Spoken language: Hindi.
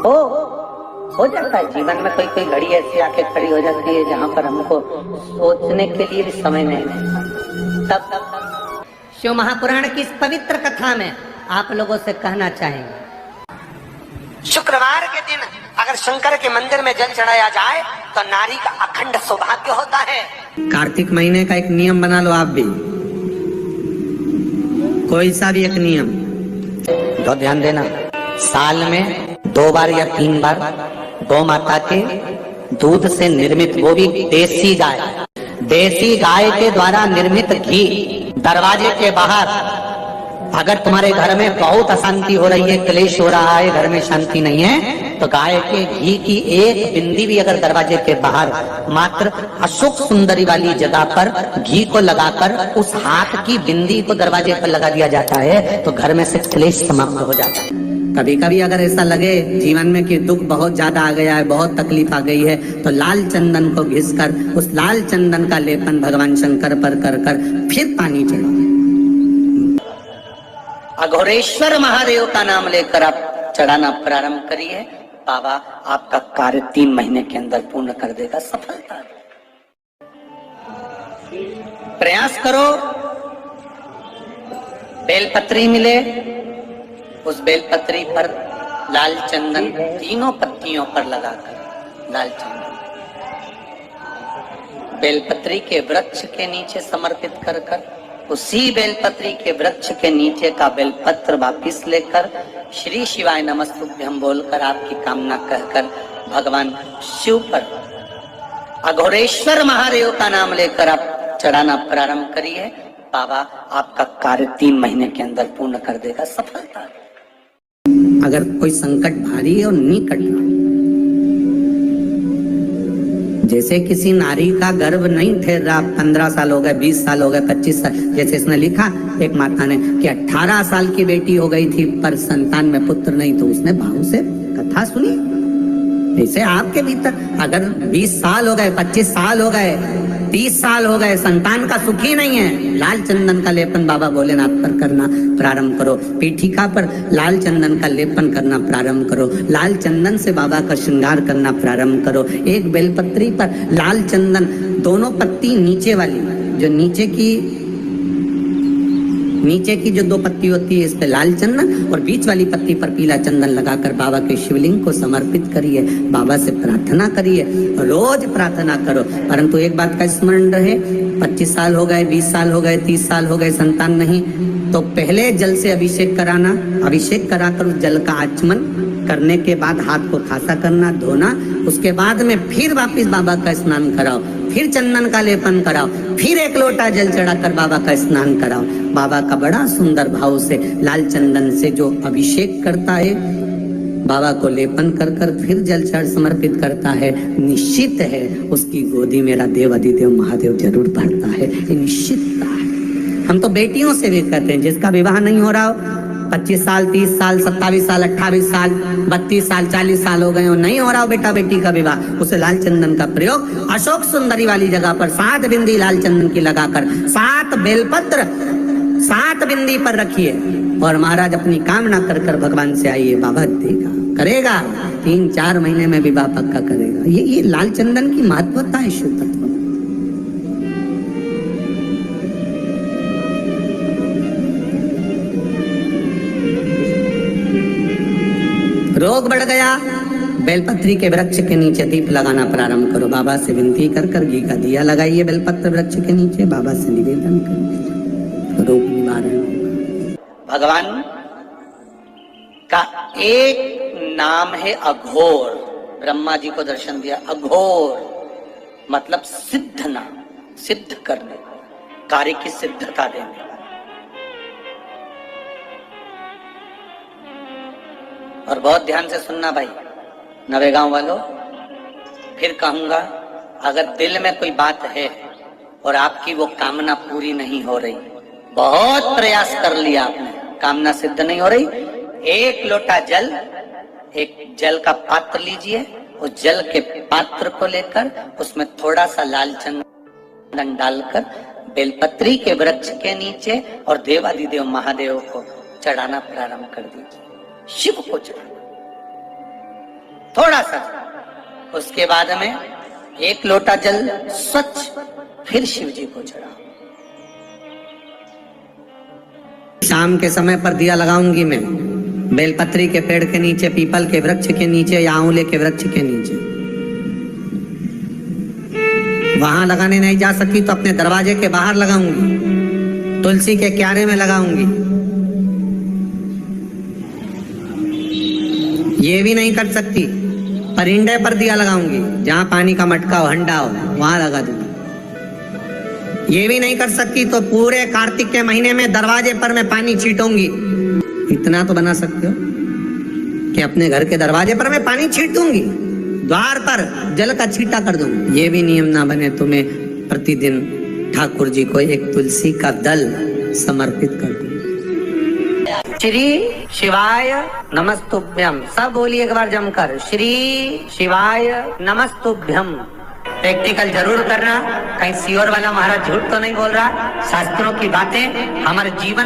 हो जाता है जीवन में, कोई कोई घड़ी ऐसी आके खड़ी हो जाती है जहाँ पर हमको सोचने के लिए भी समय नहीं मिलता। तब शिव महापुराण की इस पवित्र कथा में आप लोगों से कहना चाहेंगे, शुक्रवार के दिन अगर शंकर के मंदिर में जल चढ़ाया जाए तो नारी का अखंड सौभाग्य होता है। कार्तिक महीने का एक नियम बना लो आप भी, कोई सा भी एक नियम, तो ध्यान देना, साल में 2 बार या 3 बार गौ माता के दूध से निर्मित, वो भी देसी गाय के द्वारा निर्मित घी दरवाजे के बाहर, अगर तुम्हारे घर में बहुत अशांति हो रही है, क्लेश हो रहा है, घर में शांति नहीं है, तो गाय के घी की एक बिंदी भी अगर दरवाजे के बाहर मात्र अशोक सुंदरी वाली जगह पर घी को लगाकर उस हाथ की बिंदी को दरवाजे पर लगा दिया जाता है तो घर में से क्लेश समाप्त हो जाता है। कभी कभी अगर ऐसा लगे जीवन में कि दुख बहुत ज्यादा आ गया है, बहुत तकलीफ आ गई है, तो लाल चंदन को घिसकर उस लाल चंदन का लेपन भगवान शंकर पर कर फिर पानी चढ़ाओ। अघोरेश्वर महादेव का नाम लेकर आप चढ़ाना प्रारंभ करिए, बाबा आपका कार्य 3 महीने के अंदर पूर्ण कर देगा। सफलता प्रयास करो, बेलपत्री मिले, उस बेलपत्री पर लाल चंदन 3 पत्तियों पर लगाकर लाल चंदन बेलपत्री के वृक्ष के नीचे समर्पित कर उसी बेलपत्री के वृक्ष के नीचे का बेलपत्र वापिस लेकर श्री शिवाय नमस्तुभ्यं बोलकर आपकी कामना कहकर भगवान शिव पर अघोरेश्वर महादेव का नाम लेकर आप चढ़ाना प्रारंभ करिए, बाबा आपका कार्य 3 महीने के अंदर पूर्ण कर देगा। सफलता अगर कोई संकट भारी है और निकट, जैसे किसी नारी का गर्भ नहीं ठहर रहा, 15 साल हो गए, 20 साल हो गए, 25 साल, जैसे इसने लिखा एक माता ने कि 18 साल की बेटी हो गई थी पर संतान में पुत्र नहीं, तो उसने भाव से कथा सुनी। ऐसे आपके भीतर अगर 20 साल हो गए, 25 साल हो गए, 30 साल हो गए, संतान का सुखी नहीं है, लाल चंदन का लेपन बाबा भोलेनाथ पर करना प्रारंभ करो, पीठिका पर लाल चंदन का लेपन करना प्रारंभ करो, लाल चंदन से बाबा का श्रृंगार करना प्रारंभ करो। एक बेलपत्री पर लाल चंदन, दोनों पत्ती नीचे वाली, जो नीचे की जो 2 पत्ती होती है इस पे लाल चंदन और बीच वाली पत्ती पर पीला चंदन लगाकर बाबा के शिवलिंग को समर्पित करिए, बाबा से प्रार्थना करिए, रोज प्रार्थना करो। परंतु एक बात का स्मरण रहे, 25 साल हो गए, 20 साल हो गए, 30 साल हो गए, संतान नहीं, तो पहले जल से अभिषेक कराना, अभिषेक कराकर उस जल का आचमन करने के बाद हाथ को खासा करना, धोना, उसके बाद में फिर वापिस बाबा का स्नान कराओ, फिर चंदन का लेपन कराओ, फिर 1 लोटा जल चढ़ाकर बाबा का स्नान कराओ। बाबा का बड़ा सुंदर भाव से लाल चंदन से जो अभिषेक करता है, बाबा को लेपन कर फिर जल चढ़ समर्पित करता है, निश्चित है उसकी गोदी मेरा देव अधिदेव महादेव जरूर भरता है, ये निश्चितता है। हम तो बेटियों से भी कहते हैं, जिसका विवाह नहीं हो रहा हो, 25 साल, 30 साल, 27 साल, 28 साल, 32 साल, 40 साल हो गए हो, नहीं हो रहा हो बेटा बेटी का विवाह, उसे लाल चंदन का प्रयोग अशोक सुंदरी वाली जगह पर 7 बिंदी लाल चंदन की लगाकर 7 बेलपत्र 7 बिंदी पर रखिए और महाराज अपनी कामना कर भगवान से आइए, बाबा देगा, करेगा, 3-4 महीने में विवाह पक्का करेगा। ये लाल चंदन की महत्वता है शिव तत्व। रोग बढ़ गया, बेलपत्री के वृक्ष के नीचे दीप लगाना प्रारंभ करो, बाबा से विनती कर घी का दिया लगाइए बेलपत्र वृक्ष के नीचे, बाबा से निवेदन करिए, रोग निवारण। भगवान का एक नाम है अघोर, ब्रह्मा जी को दर्शन दिया, अघोर मतलब सिद्ध नाम, सिद्ध करने, कार्य की सिद्धता देने। और बहुत ध्यान से सुनना भाई, नवेगांव वालों, फिर कहूंगा, अगर दिल में कोई बात है और आपकी वो कामना पूरी नहीं हो रही, बहुत प्रयास कर लिया आपने, कामना सिद्ध नहीं हो रही, 1 लोटा जल, एक जल का पात्र लीजिए, उस जल के पात्र को लेकर उसमें थोड़ा सा लाल चंदन डालकर बेलपत्री के वृक्ष के नीचे और देवादिदेव महादेव को चढ़ाना प्रारंभ कर दीजिए, शिव को चढ़ाना। थोड़ा सा, उसके बाद में 1 लोटा जल स्वच्छ फिर शिव जी को चढ़ाओ। शाम के समय पर दिया लगाऊंगी मैं बेलपत्री के पेड़ के नीचे, पीपल के वृक्ष के नीचे या आंवले के वृक्ष के नीचे। वहां लगाने नहीं जा सकी तो अपने दरवाजे के बाहर लगाऊंगी, तुलसी के क्यारे में लगाऊंगी। ये भी नहीं कर सकती, परिंदे पर दिया लगाऊंगी, जहां पानी का मटका हो, हंडा हो, वहां लगा दूंगी। ये भी नहीं कर सकती तो पूरे कार्तिक के महीने में दरवाजे पर मैं पानी छीटूंगी। इतना तो बना सकते हो कि अपने घर के दरवाजे पर मैं पानी छीट दूंगी, द्वार पर जल का छींटा कर दूंगी। ये भी नियम ना बने तो मैं प्रतिदिन ठाकुर जी को एक तुलसी का दल समर्पित कर दूं। श्री शिवाय नमस्तुभ्यम। सब बोलिए एक बार जमकर, श्री शिवाय नमस्तुभ्यम। प्रैक्टिकल जरूर करना, कहीं सियोर वाला महाराज झूठ तो नहीं बोल रहा। शास्त्रों की बातें हमारे जीवन में